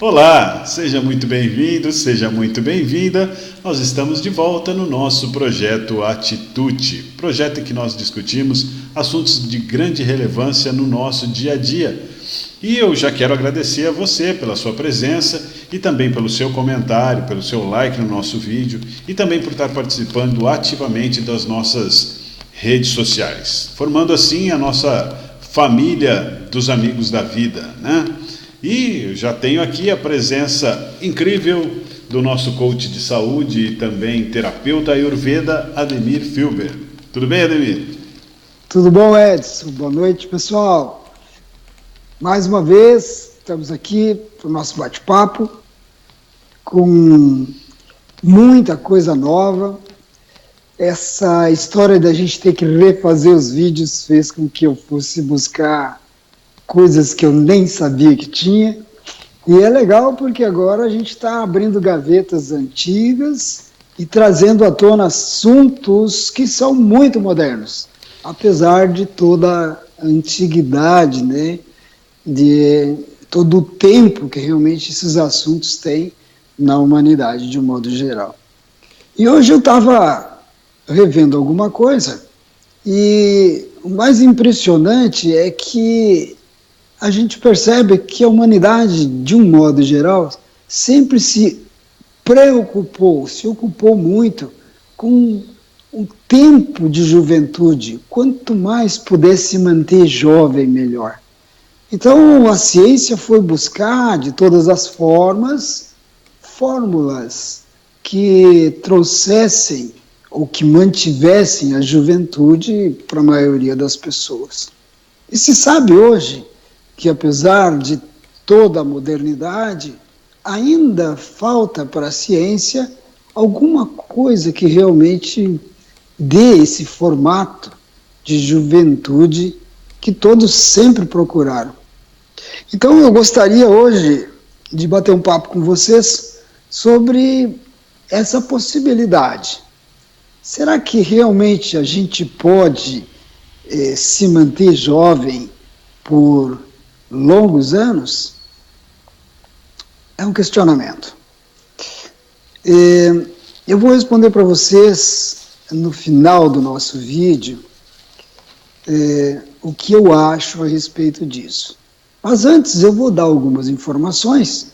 Olá, seja muito bem-vindo, seja muito bem-vinda. Nós estamos de volta no nosso projeto Atitude, projeto em que nós discutimos assuntos de grande relevância no nosso dia a dia. E eu já quero agradecer a você pela sua presença e também pelo seu comentário, pelo seu like no nosso vídeo e também por estar participando ativamente das nossas redes sociais, formando assim a nossa família dos amigos da vida, né? E já tenho aqui a presença incrível do nosso coach de saúde e também terapeuta Ayurveda, Ademir Filber. Tudo bem, Ademir? Tudo bom, Edson? Boa noite, pessoal. Mais uma vez, estamos aqui para o nosso bate-papo com muita coisa nova. Essa história da gente ter que refazer os vídeos fez com que eu fosse buscar coisas que eu nem sabia que tinha, e é legal porque agora a gente está abrindo gavetas antigas e trazendo à tona assuntos que são muito modernos, apesar de toda a antiguidade, né, de todo o tempo que realmente esses assuntos têm na humanidade de um modo geral. E hoje eu estava revendo alguma coisa, e o mais impressionante é que a gente percebe que a humanidade, de um modo geral, sempre se ocupou muito com o tempo de juventude. Quanto mais puder se manter jovem, melhor. Então, a ciência foi buscar, de todas as formas, fórmulas que trouxessem ou que mantivessem a juventude para a maioria das pessoas. E se sabe hoje que, apesar de toda a modernidade, ainda falta para a ciência alguma coisa que realmente dê esse formato de juventude que todos sempre procuraram. Então eu gostaria hoje de bater um papo com vocês sobre essa possibilidade. Será que realmente a gente pode se manter jovem por longos anos? É um questionamento. Eu vou responder para vocês no final do nosso vídeo o que eu acho a respeito disso. Mas antes eu vou dar algumas informações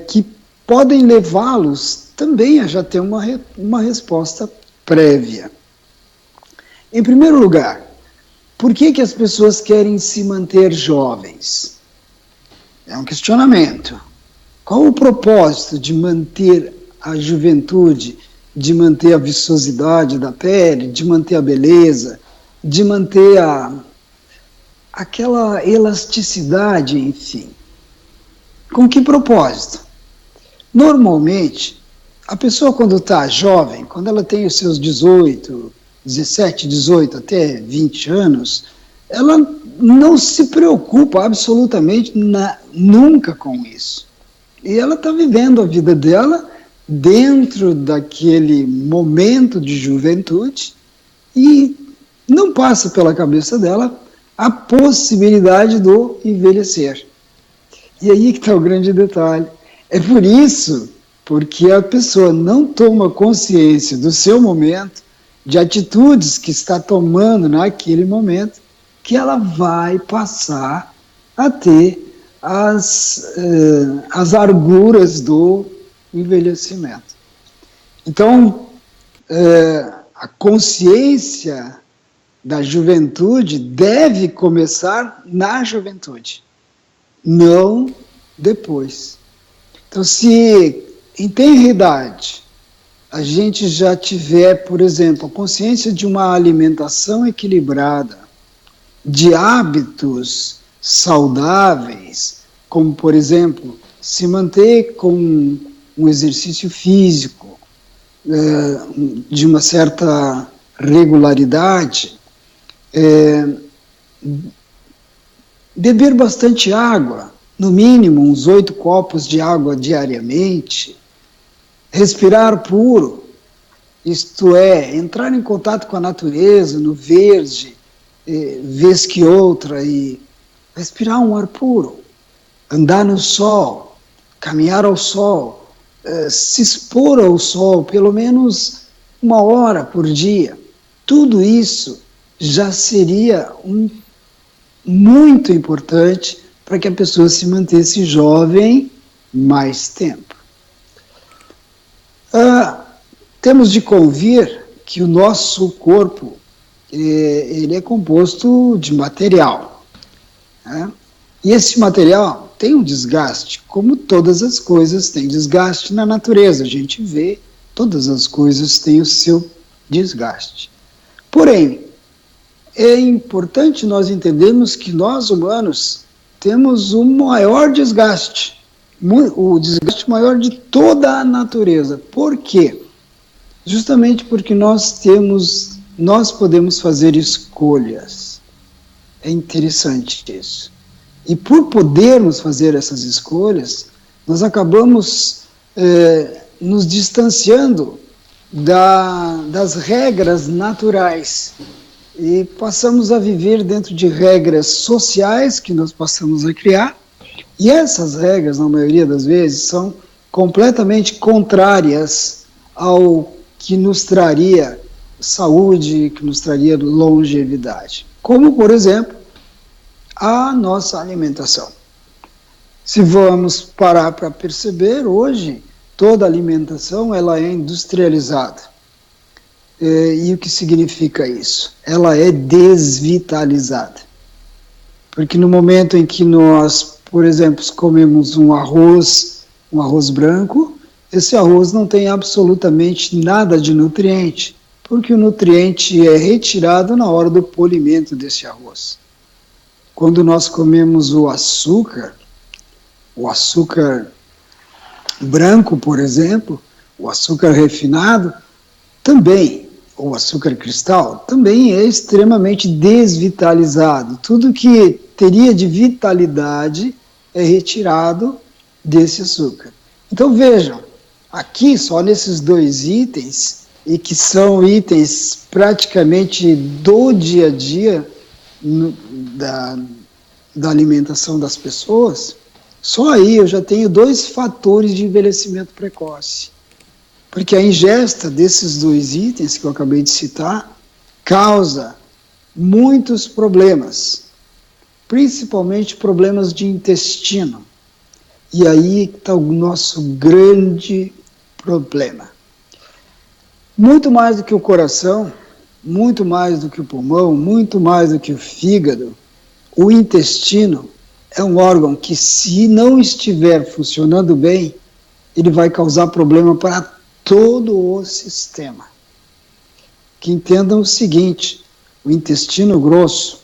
que podem levá-los também a já ter uma resposta prévia. Em primeiro lugar, por que as pessoas querem se manter jovens? É um questionamento. Qual o propósito de manter a juventude, de manter a viçosidade da pele, de manter a beleza, de manter aquela elasticidade, enfim? Com que propósito? Normalmente, a pessoa quando está jovem, quando ela tem os seus 17, 18 até 20 anos, ela não se preocupa absolutamente nunca com isso. E ela está vivendo a vida dela dentro daquele momento de juventude e não passa pela cabeça dela a possibilidade do envelhecer. E aí que está o grande detalhe. É por isso, porque a pessoa não toma consciência do seu momento, de atitudes que está tomando naquele momento, que ela vai passar a ter as arguras do envelhecimento. Então, a consciência da juventude deve começar na juventude, não depois. Então, se em tenra idade a gente já tiver, por exemplo, a consciência de uma alimentação equilibrada, de hábitos saudáveis, como, por exemplo, se manter com um exercício físico de uma certa regularidade, beber bastante água, no mínimo uns 8 copos de água diariamente, respirar puro, isto é, entrar em contato com a natureza, no verde, vez que outra, e respirar um ar puro, andar no sol, caminhar ao sol, se expor ao sol pelo menos 1 hora por dia, tudo isso já seria muito importante para que a pessoa se mantesse jovem mais tempo. Temos de convir que o nosso corpo ele é composto de material, né? E esse material tem um desgaste, como todas as coisas têm desgaste na natureza. A gente vê, todas as coisas têm o seu desgaste. Porém, é importante nós entendermos que nós, humanos, temos o maior desgaste, o desgaste maior de toda a natureza. Por quê? Justamente porque nós podemos fazer escolhas. É interessante isso. E por podermos fazer essas escolhas, nós acabamos nos distanciando das regras naturais e passamos a viver dentro de regras sociais que nós passamos a criar, e essas regras, na maioria das vezes, são completamente contrárias ao que nos traria saúde, que nos traria longevidade. Como, por exemplo, a nossa alimentação. Se vamos parar para perceber, hoje, toda alimentação ela é industrializada. E o que significa isso? Ela é desvitalizada. Porque no momento em que nós, por exemplo, comemos um arroz branco, esse arroz não tem absolutamente nada de nutriente, porque o nutriente é retirado na hora do polimento desse arroz. Quando nós comemos o açúcar branco, por exemplo, o açúcar refinado, também, o açúcar cristal, também é extremamente desvitalizado. Tudo que teria de vitalidade é retirado desse açúcar. Então vejam, aqui só nesses 2 itens, e que são itens praticamente do dia a dia, da alimentação das pessoas, só aí eu já tenho 2 fatores de envelhecimento precoce. Porque a ingesta desses 2 itens que eu acabei de citar causa muitos problemas, principalmente problemas de intestino. E aí está o nosso grande problema. Muito mais do que o coração, muito mais do que o pulmão, muito mais do que o fígado, o intestino é um órgão que, se não estiver funcionando bem, ele vai causar problema para todo o sistema. Que entendam o seguinte: o intestino grosso,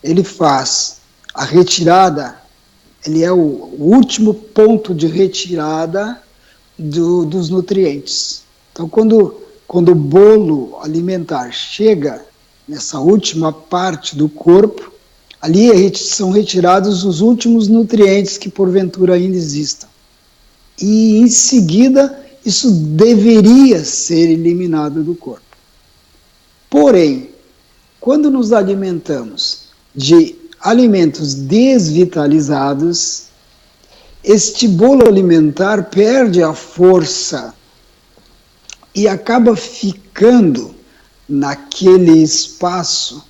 ele faz a retirada, ele é o último ponto de retirada dos nutrientes. Então, quando o bolo alimentar chega nessa última parte do corpo, ali são retirados os últimos nutrientes que porventura ainda existam. E em seguida, isso deveria ser eliminado do corpo. Porém, quando nos alimentamos de alimentos desvitalizados, este bolo alimentar perde a força e acaba ficando naquele espaço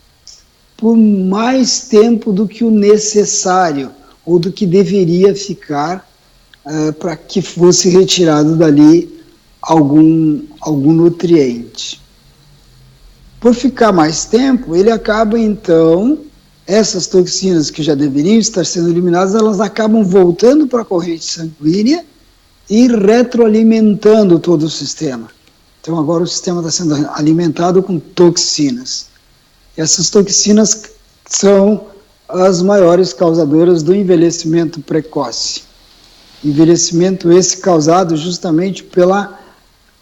por mais tempo do que o necessário, ou do que deveria ficar para que fosse retirado dali algum nutriente. Por ficar mais tempo, ele acaba então, essas toxinas que já deveriam estar sendo eliminadas, elas acabam voltando para a corrente sanguínea e retroalimentando todo o sistema. Então agora o sistema está sendo alimentado com toxinas. E essas toxinas são as maiores causadoras do envelhecimento precoce. Envelhecimento esse causado justamente pela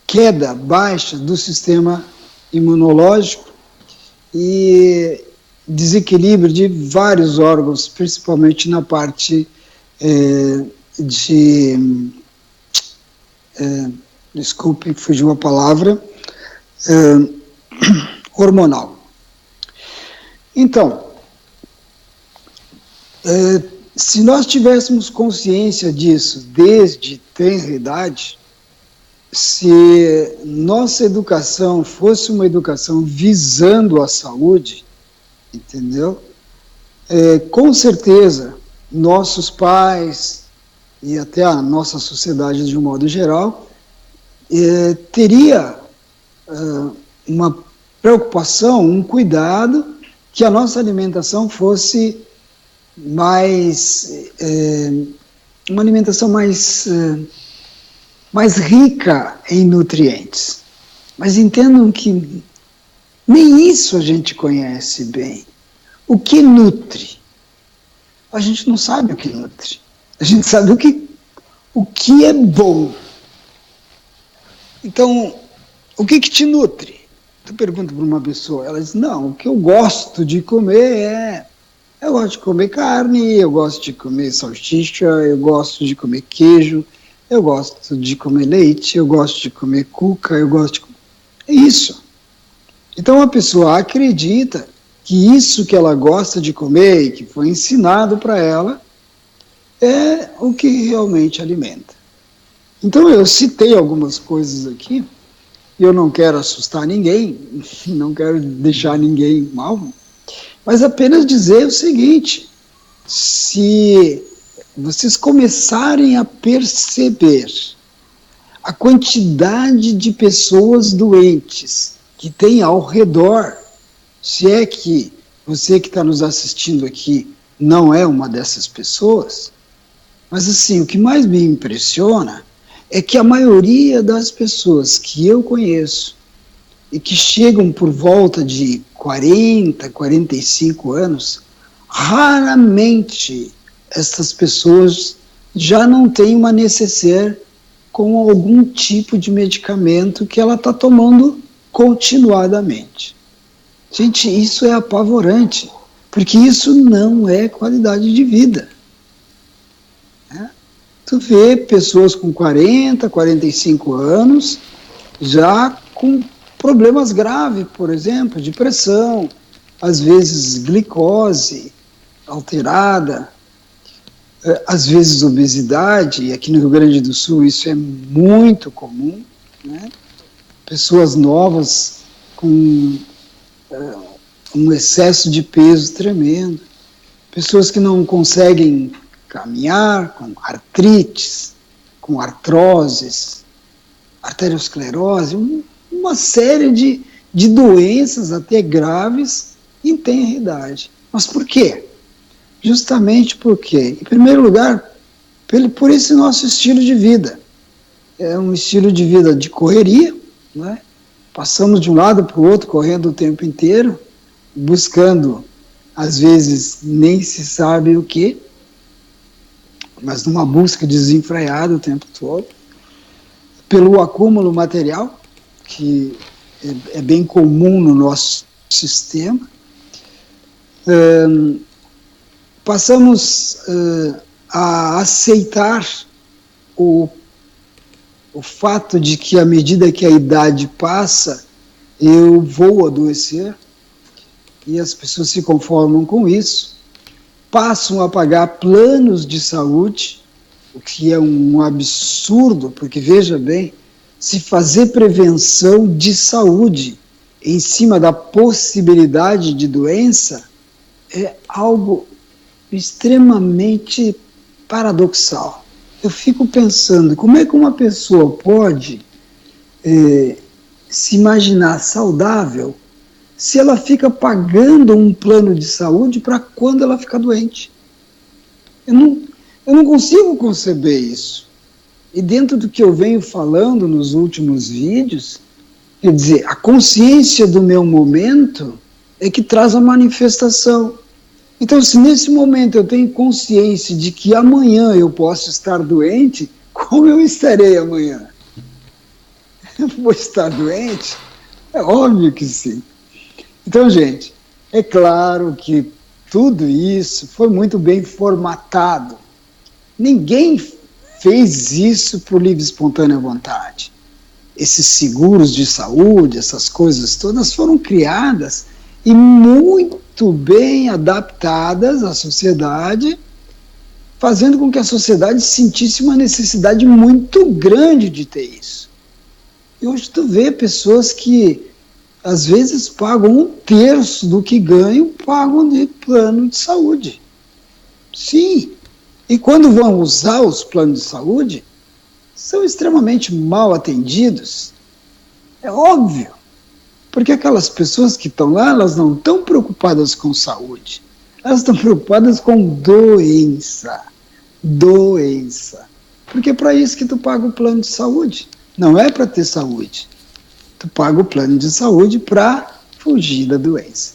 queda baixa do sistema imunológico e desequilíbrio de vários órgãos, principalmente na parte desculpe, fugiu a palavra, hormonal. Então, se nós tivéssemos consciência disso desde tenra idade, se nossa educação fosse uma educação visando a saúde, entendeu? Com certeza, nossos pais e até a nossa sociedade de um modo geral teria uma preocupação, um cuidado que a nossa alimentação fosse uma alimentação mais rica em nutrientes. Mas entendam que nem isso a gente conhece bem. O que nutre? A gente não sabe o que nutre. A gente sabe o que é bom. Então, o que te nutre? Tu pergunta para uma pessoa, ela diz, não, o que eu gosto de comer eu gosto de comer carne, eu gosto de comer salsicha, eu gosto de comer queijo, eu gosto de comer leite, eu gosto de comer cuca, eu gosto de comer... É isso. Então a pessoa acredita que isso que ela gosta de comer e que foi ensinado para ela é o que realmente alimenta. Então eu citei algumas coisas aqui, e eu não quero assustar ninguém, não quero deixar ninguém mal, mas apenas dizer o seguinte, se vocês começarem a perceber a quantidade de pessoas doentes que tem ao redor, se é que você que está nos assistindo aqui não é uma dessas pessoas, mas assim, o que mais me impressiona é que a maioria das pessoas que eu conheço e que chegam por volta de 40, 45 anos, raramente essas pessoas já não têm uma necessaire com algum tipo de medicamento que ela está tomando continuadamente. Gente, isso é apavorante, porque isso não é qualidade de vida. Tu vê pessoas com 40, 45 anos já com problemas graves, por exemplo, de pressão, às vezes glicose alterada, às vezes obesidade, e aqui no Rio Grande do Sul isso é muito comum, né? Pessoas novas com um excesso de peso tremendo, pessoas que não conseguem caminhar, com artrites, com artroses, arteriosclerose, uma série de doenças até graves em tenra idade. Mas por quê? Justamente porque, em primeiro lugar, por esse nosso estilo de vida. É um estilo de vida de correria, né? Passamos de um lado para o outro, correndo o tempo inteiro, buscando, às vezes, nem se sabe o quê, mas numa busca desenfreada o tempo todo, pelo acúmulo material, que é bem comum no nosso sistema. Passamos a aceitar o fato de que, à medida que a idade passa, eu vou adoecer, e as pessoas se conformam com isso, passam a pagar planos de saúde, o que é um absurdo, porque, veja bem, se fazer prevenção de saúde em cima da possibilidade de doença é algo extremamente paradoxal. Eu fico pensando, como é que uma pessoa pode se imaginar saudável se ela fica pagando um plano de saúde para quando ela ficar doente? Eu não consigo conceber isso. E dentro do que eu venho falando nos últimos vídeos, quer dizer, a consciência do meu momento é que traz a manifestação. Então, se nesse momento eu tenho consciência de que amanhã eu posso estar doente, como eu estarei amanhã? Eu vou estar doente? É óbvio que sim. Então, gente, é claro que tudo isso foi muito bem formatado. Ninguém fez isso por livre e espontânea vontade. Esses seguros de saúde, essas coisas todas foram criadas e muito bem adaptadas à sociedade fazendo com que a sociedade sentisse uma necessidade muito grande de ter isso. E hoje tu vê pessoas que às vezes pagam 1/3 do que ganham, pagam de plano de saúde. Sim, e quando vão usar os planos de saúde, são extremamente mal atendidos. É óbvio, porque aquelas pessoas que estão lá, elas não estão preocupadas com saúde, elas estão preocupadas com doença. Doença. Porque é para isso que tu paga o plano de saúde, não é para ter saúde. Tu paga o plano de saúde para fugir da doença.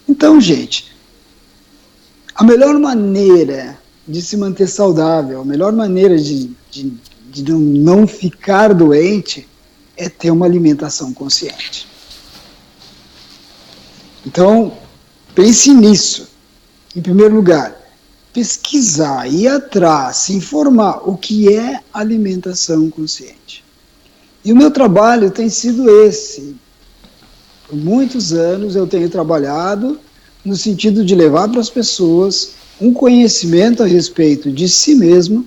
Então, gente, a melhor maneira de se manter saudável, a melhor maneira de não ficar doente é ter uma alimentação consciente. Então, pense nisso. Em primeiro lugar, pesquisar, ir atrás, se informar o que é alimentação consciente. E o meu trabalho tem sido esse. Por muitos anos eu tenho trabalhado no sentido de levar para as pessoas um conhecimento a respeito de si mesmo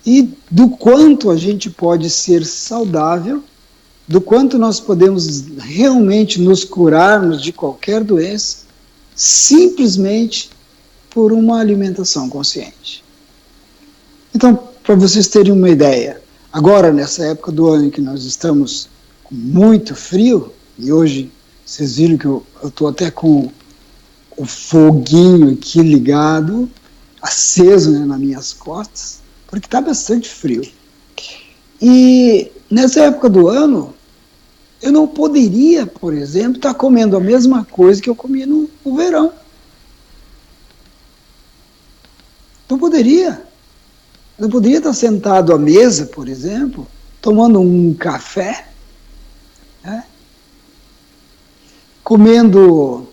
e do quanto a gente pode ser saudável, do quanto nós podemos realmente nos curarmos de qualquer doença, simplesmente por uma alimentação consciente. Então, para vocês terem uma ideia, agora nessa época do ano em que nós estamos com muito frio, e hoje vocês viram que eu estou até com o foguinho aqui ligado, aceso, né, nas minhas costas, porque está bastante frio. E nessa época do ano, eu não poderia, por exemplo, estar comendo a mesma coisa que eu comia no verão. Não poderia. Eu poderia estar sentado à mesa, por exemplo, tomando um café, né? Comendo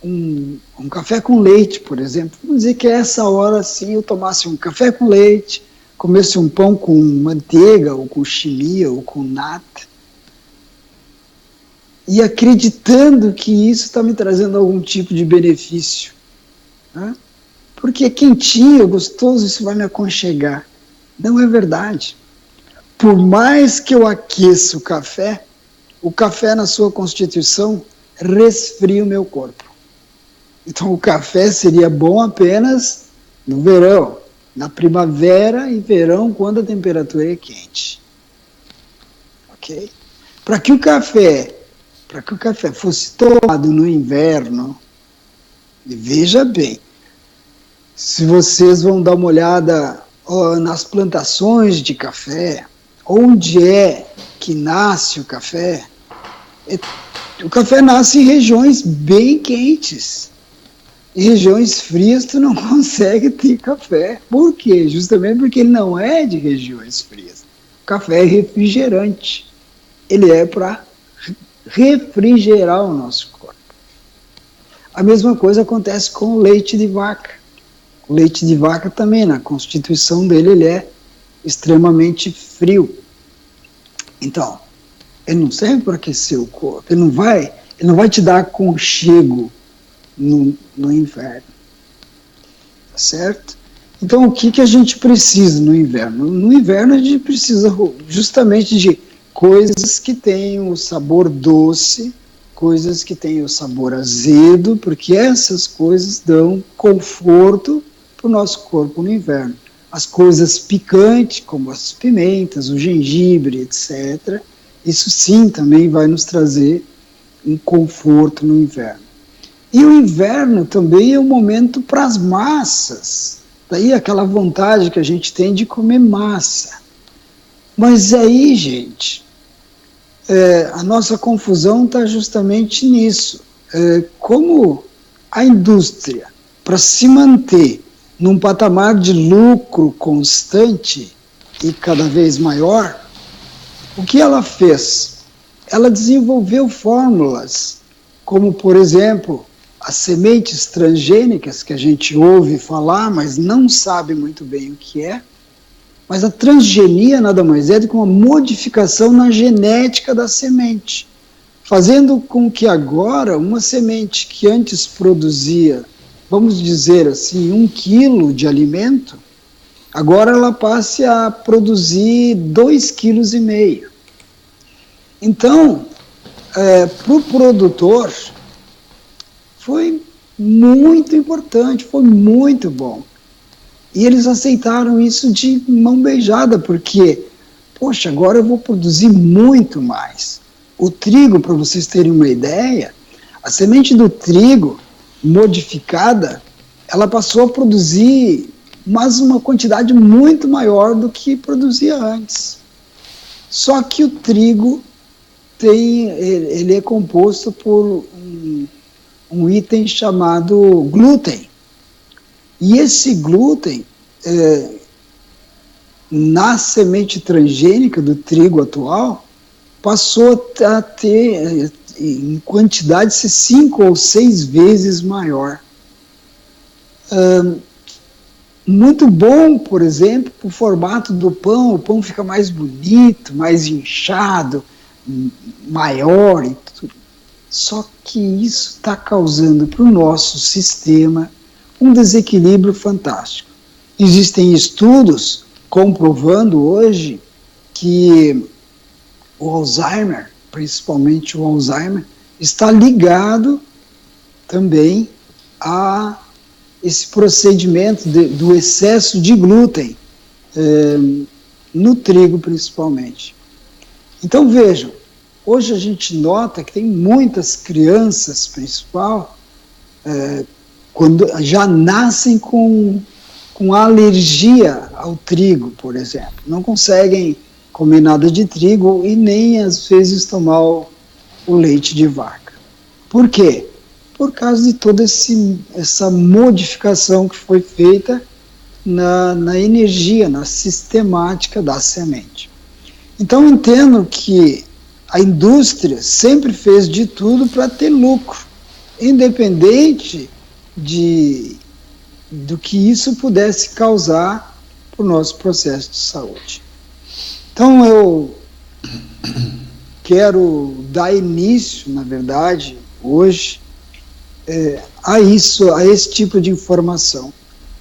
um café com leite, por exemplo. Vamos dizer que a essa hora, assim, eu tomasse um café com leite, comesse um pão com manteiga, ou com chimia, ou com nata, e acreditando que isso está me trazendo algum tipo de benefício, né? Porque é quentinho, gostoso, isso vai me aconchegar. Não é verdade. Por mais que eu aqueça o café na sua constituição resfria o meu corpo. Então o café seria bom apenas no verão, na primavera e verão, quando a temperatura é quente. Ok? Para que o café fosse tomado no inverno, e veja bem, se vocês vão dar uma olhada nas plantações de café, onde é que nasce o café nasce em regiões bem quentes. Em regiões frias tu não consegue ter café. Por quê? Justamente porque ele não é de regiões frias. O café é refrigerante. Ele é para refrigerar o nosso corpo. A mesma coisa acontece com o leite de vaca. O leite de vaca também, na constituição dele, ele é extremamente frio. Então, ele não serve para aquecer o corpo, ele não vai te dar aconchego no inverno. Tá certo? Então, o que a gente precisa no inverno? No inverno, a gente precisa justamente de coisas que tenham o sabor doce, coisas que tenham o sabor azedo, porque essas coisas dão conforto para o nosso corpo no inverno. As coisas picantes, como as pimentas, o gengibre, etc., isso sim também vai nos trazer um conforto no inverno. E o inverno também é um momento para as massas. Daí aquela vontade que a gente tem de comer massa. Mas aí, gente, a nossa confusão está justamente nisso. Como a indústria, para se manter num patamar de lucro constante e cada vez maior, o que ela fez? Ela desenvolveu fórmulas, como, por exemplo, as sementes transgênicas, que a gente ouve falar, mas não sabe muito bem o que é. Mas a transgenia nada mais é do que uma modificação na genética da semente, fazendo com que agora uma semente que antes produzia, vamos dizer assim, 1 quilo de alimento, agora ela passe a produzir 2,5 kg. Então, para o produtor, foi muito importante, foi muito bom. E eles aceitaram isso de mão beijada, porque, poxa, agora eu vou produzir muito mais. O trigo, para vocês terem uma ideia, a semente do trigo modificada, ela passou a produzir uma quantidade muito maior do que produzia antes. Só que o trigo ele é composto por um item chamado glúten. E esse glúten, na semente transgênica do trigo atual, passou a ter, em quantidade, ser 5 ou 6 vezes maior. Muito bom, por exemplo, para o formato do pão. O pão fica mais bonito, mais inchado, maior e tudo. Só que isso está causando para o nosso sistema um desequilíbrio fantástico. Existem estudos comprovando hoje que o Alzheimer, principalmente o Alzheimer, está ligado também a esse procedimento do excesso de glúten, no trigo principalmente. Então vejam, hoje a gente nota que tem muitas crianças, quando já nascem com alergia ao trigo, por exemplo. Não conseguem comer nada de trigo e nem às vezes tomar o leite de vaca. Por quê? Por causa de toda essa modificação que foi feita na energia, na sistemática da semente. Então entendo que a indústria sempre fez de tudo para ter lucro, independente do que isso pudesse causar para o nosso processo de saúde. Então eu quero dar início, na verdade, hoje, a esse tipo de informação.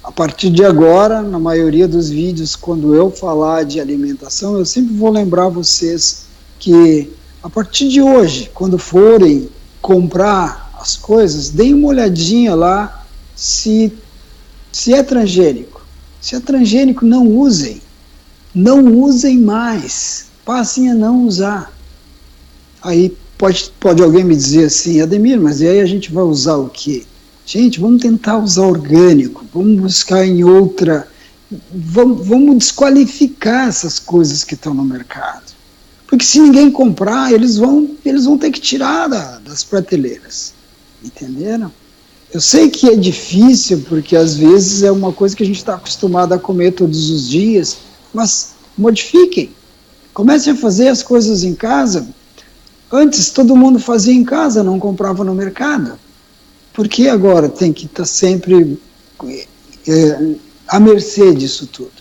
A partir de agora, na maioria dos vídeos, quando eu falar de alimentação, eu sempre vou lembrar vocês que, a partir de hoje, quando forem comprar as coisas, deem uma olhadinha lá se é transgênico. Se é transgênico, não usem. Não usem mais. Passem a não usar. Aí pode alguém me dizer assim, Ademir, mas e aí a gente vai usar o quê? Gente, vamos tentar usar orgânico, vamos buscar em outra, vamos desqualificar essas coisas que estão no mercado. Porque se ninguém comprar, eles vão ter que tirar das prateleiras. Entenderam? Eu sei que é difícil, porque às vezes é uma coisa que a gente está acostumado a comer todos os dias, mas modifiquem. Comecem a fazer as coisas em casa. Antes todo mundo fazia em casa, não comprava no mercado. Por que agora tem que estar sempre à mercê disso tudo?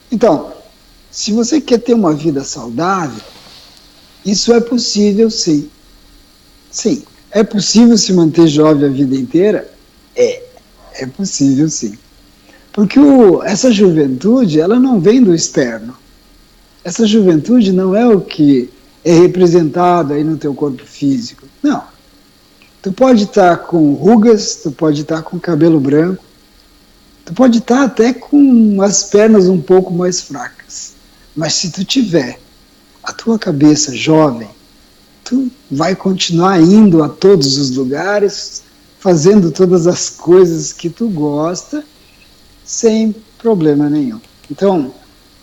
Então, se você quer ter uma vida saudável, isso é possível, sim. Sim. É possível se manter jovem a vida inteira? É possível, sim. Porque essa juventude, ela não vem do externo. Essa juventude não é o que é representado aí no teu corpo físico. Não. Tu pode estar com rugas, tu pode estar com cabelo branco, tu pode estar até com as pernas um pouco mais fracas. Mas se tu tiver a tua cabeça jovem, tu vai continuar indo a todos os lugares, fazendo todas as coisas que tu gosta, sem problema nenhum. Então,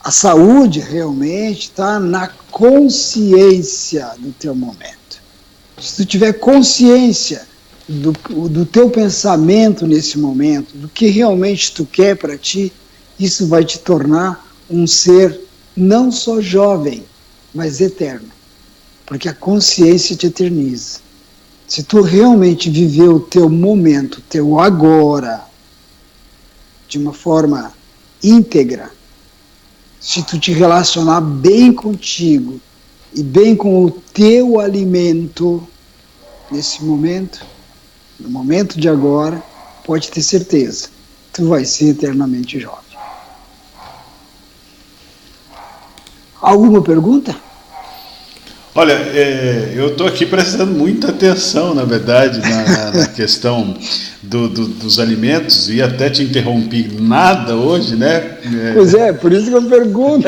a saúde realmente está na consciência do teu momento. Se tu tiver consciência do teu pensamento nesse momento, do que realmente tu quer para ti, isso vai te tornar um ser não só jovem, mas eterno. Porque a consciência te eterniza. Se tu realmente viver o teu momento, o teu agora, de uma forma íntegra, se tu te relacionar bem contigo e bem com o teu alimento nesse momento, no momento de agora, pode ter certeza, tu vai ser eternamente jovem. Alguma pergunta? Olha, eu estou aqui prestando muita atenção, na verdade, na questão dos alimentos, e até te interrompi nada hoje, né? Pois é, por isso que eu pergunto.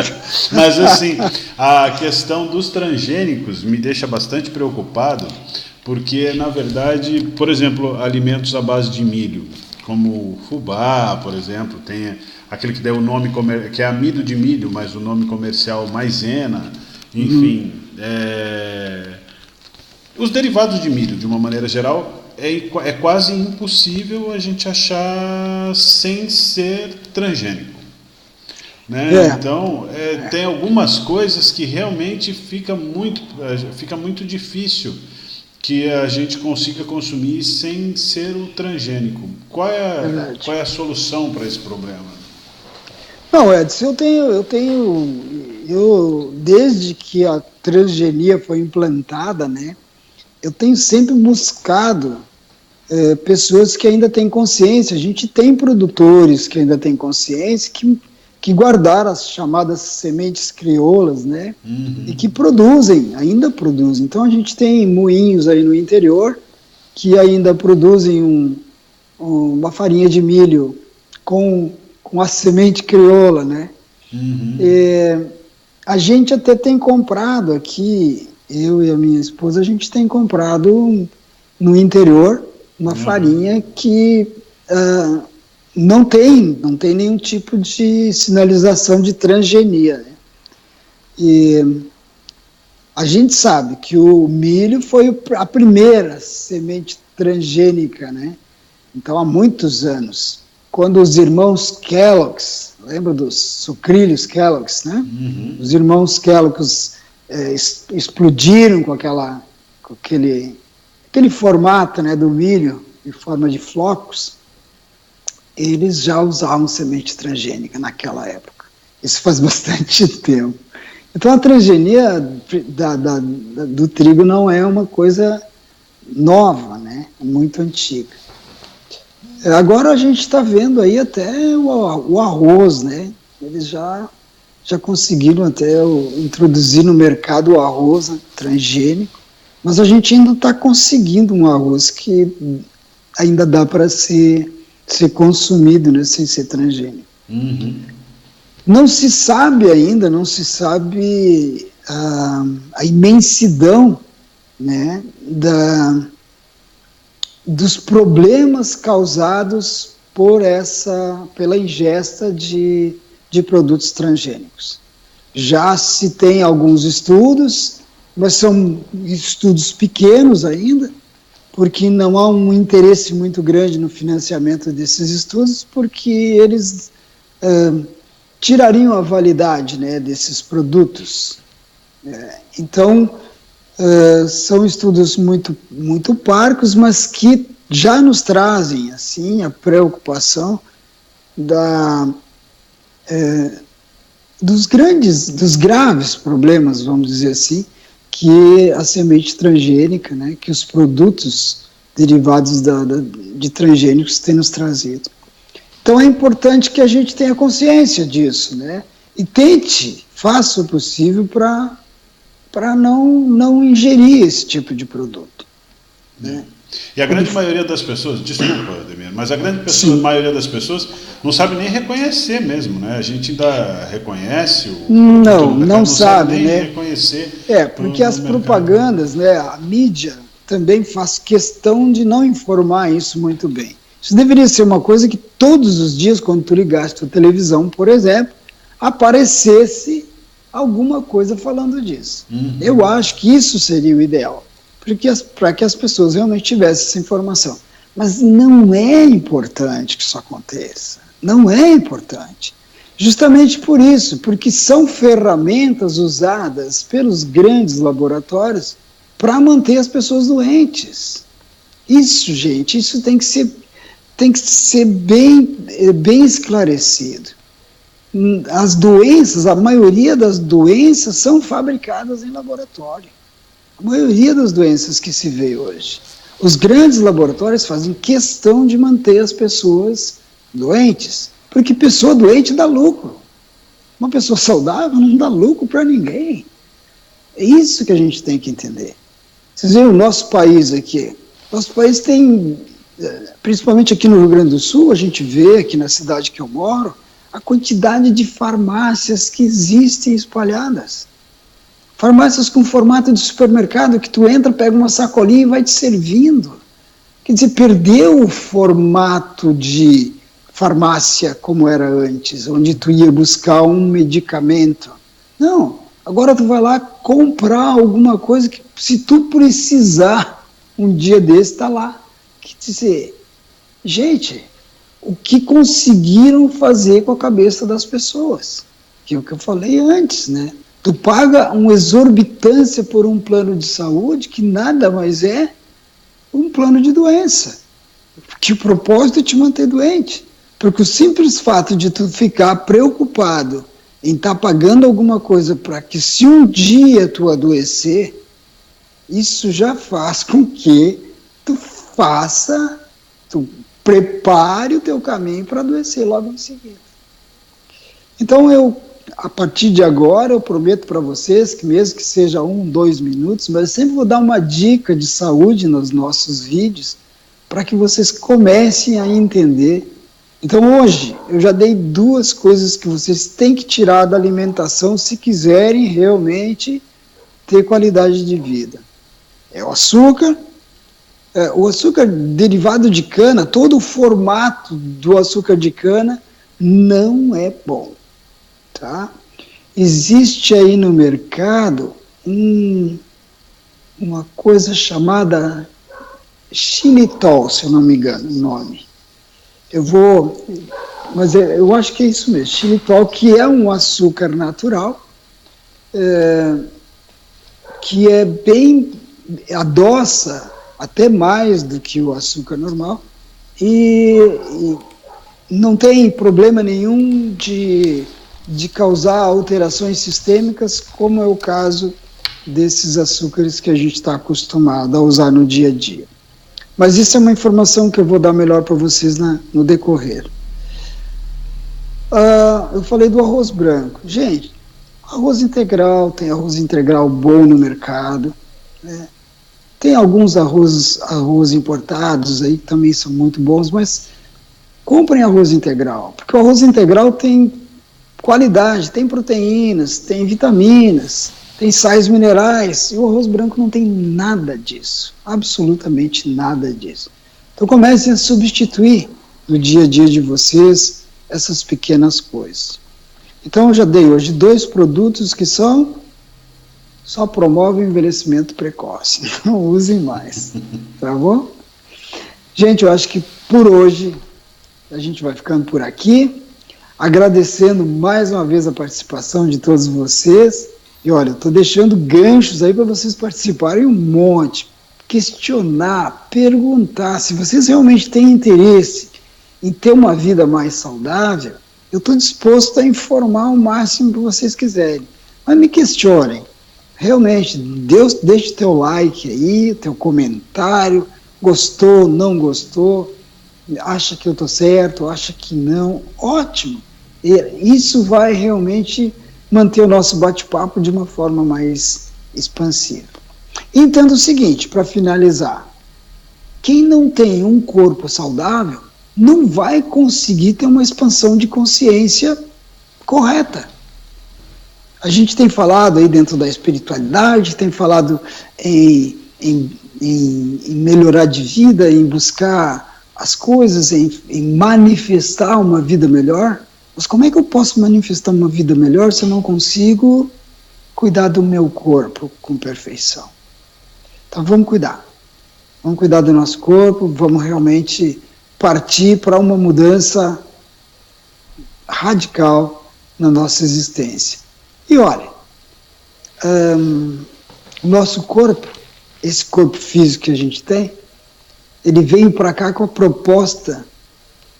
Mas, assim, a questão dos transgênicos me deixa bastante preocupado, porque, na verdade, por exemplo, alimentos à base de milho, como fubá, por exemplo, tem aquele que deu o nome, que é amido de milho, mas o nome comercial maisena, enfim... os derivados de milho, de uma maneira geral, é quase impossível a gente achar sem ser transgênico, né? Então, tem algumas coisas que realmente fica muito difícil que a gente consiga consumir sem ser o transgênico. Qual é a solução para esse problema? Não, Edson, desde que a transgenia foi implantada, né, eu tenho sempre buscado pessoas que ainda têm consciência. A gente tem produtores que ainda têm consciência, que guardaram as chamadas sementes crioulas, né, e que ainda produzem. Então a gente tem moinhos aí no interior que ainda produzem uma farinha de milho com a semente crioula, né. A gente até tem comprado aqui, eu e a minha esposa, a gente tem comprado no interior uma farinha que não tem nenhum tipo de sinalização de transgenia, né? E a gente sabe que o milho foi a primeira semente transgênica, né? Então, há muitos anos, quando os irmãos Kellogg's, lembra dos sucrilhos Kellogg's, né? Os irmãos Kellogg's explodiram com aquele formato, né, do milho em forma de flocos. Eles já usavam semente transgênica naquela época. Isso faz bastante tempo. Então a transgenia do trigo não é uma coisa nova, né? É muito antiga. Agora a gente está vendo aí até o arroz, né? Eles já conseguiram até introduzir no mercado o arroz transgênico, mas a gente ainda está conseguindo um arroz que ainda dá para ser consumido, né, sem ser transgênico. Não se sabe ainda, a imensidão, né, dos problemas causados pela ingesta de produtos transgênicos. Já se tem alguns estudos, mas são estudos pequenos ainda, porque não há um interesse muito grande no financiamento desses estudos, porque eles tirariam a validade, né, desses produtos. Então, são estudos muito, muito parcos, mas que já nos trazem assim, a preocupação dos graves problemas, vamos dizer assim, que a semente transgênica, né, que os produtos derivados de transgênicos têm nos trazido. Então é importante que a gente tenha consciência disso, né, e faça o possível para não ingerir esse tipo de produto, né. E a grande maioria das pessoas, desculpa, Ademir, mas a grande maioria das pessoas não sabe nem reconhecer mesmo, né? A gente ainda reconhece não sabe, nem né? reconhecer. Porque as propagandas, né? A mídia também faz questão de não informar isso muito bem. Isso deveria ser uma coisa que todos os dias, quando tu ligaste a televisão, por exemplo, aparecesse alguma coisa falando disso. Eu acho que isso seria o ideal, para que as pessoas realmente tivessem essa informação. Mas não é importante que isso aconteça. Não é importante. Justamente por isso, porque são ferramentas usadas pelos grandes laboratórios para manter as pessoas doentes. Isso, gente, isso tem que ser bem esclarecido. As doenças, a maioria das doenças são fabricadas em laboratório. A maioria das doenças que se vê hoje. Os grandes laboratórios fazem questão de manter as pessoas doentes, porque pessoa doente dá lucro. Uma pessoa saudável não dá lucro para ninguém. É isso que a gente tem que entender. Vocês veem o nosso país aqui. Nosso país tem, principalmente aqui no Rio Grande do Sul, a gente vê aqui na cidade que eu moro, a quantidade de farmácias que existem espalhadas. Farmácias com formato de supermercado, que tu entra, pega uma sacolinha e vai te servindo. Quer dizer, perdeu o formato de farmácia como era antes, onde tu ia buscar um medicamento. Não, agora tu vai lá comprar alguma coisa que, se tu precisar, um dia desse está lá. Quer dizer, gente, o que conseguiram fazer com a cabeça das pessoas? Que é o que eu falei antes, né? Tu paga uma exorbitância por um plano de saúde que nada mais é um plano de doença, que o propósito é te manter doente, porque o simples fato de tu ficar preocupado em estar pagando alguma coisa para que, se um dia tu adoecer, isso já faz com que tu prepare o teu caminho para adoecer logo em seguida. Então a partir de agora, eu prometo para vocês que, mesmo que seja 1, 2 minutos, mas eu sempre vou dar uma dica de saúde nos nossos vídeos, para que vocês comecem a entender. Então hoje, eu já dei 2 coisas que vocês têm que tirar da alimentação se quiserem realmente ter qualidade de vida. É o açúcar derivado de cana, todo o formato do açúcar de cana não é bom. Tá? Existe aí no mercado uma coisa chamada xilitol, se eu não me engano o nome. Eu acho que é isso mesmo, xilitol, que é um açúcar natural, que é bem, adoça até mais do que o açúcar normal, e não tem problema nenhum de causar alterações sistêmicas, como é o caso desses açúcares que a gente está acostumado a usar no dia a dia. Mas isso é uma informação que eu vou dar melhor para vocês no decorrer. Eu falei do arroz branco. Gente, arroz integral, tem arroz integral bom no mercado, né? Tem alguns arroz importados aí que também são muito bons, mas comprem arroz integral, porque o arroz integral tem qualidade, tem proteínas, tem vitaminas, tem sais minerais, e o arroz branco não tem nada disso, absolutamente nada disso. Então comecem a substituir no dia a dia de vocês essas pequenas coisas. Então eu já dei hoje 2 produtos que só promovem o envelhecimento precoce, não usem mais, tá bom? Gente, eu acho que por hoje a gente vai ficando por aqui, agradecendo mais uma vez a participação de todos vocês. E olha, eu estou deixando ganchos aí para vocês participarem um monte, questionar, perguntar. Se vocês realmente têm interesse em ter uma vida mais saudável, eu estou disposto a informar o máximo que vocês quiserem. Mas me questionem. Realmente, deixe teu like aí, teu comentário, gostou, não gostou, acha que eu estou certo, acha que não, ótimo. Isso vai realmente manter o nosso bate-papo de uma forma mais expansiva. Entenda o seguinte, para finalizar, quem não tem um corpo saudável não vai conseguir ter uma expansão de consciência correta. A gente tem falado aí dentro da espiritualidade, tem falado em melhorar de vida, em buscar as coisas, em manifestar uma vida melhor. Mas como é que eu posso manifestar uma vida melhor se eu não consigo cuidar do meu corpo com perfeição? Então vamos cuidar. Vamos cuidar do nosso corpo, vamos realmente partir para uma mudança radical na nossa existência. E olha, o nosso corpo, esse corpo físico que a gente tem, ele veio para cá com a proposta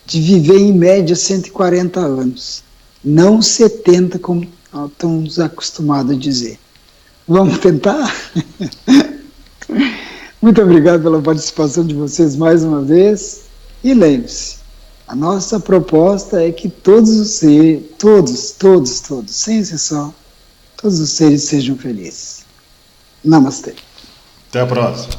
de viver em média 140 anos, não 70 como estamos acostumados a dizer. Vamos tentar? Muito obrigado pela participação de vocês mais uma vez, e lembre-se, A nossa proposta é que todos os seres, todos, sem exceção, todos os seres sejam felizes. Namastê. Até a próxima.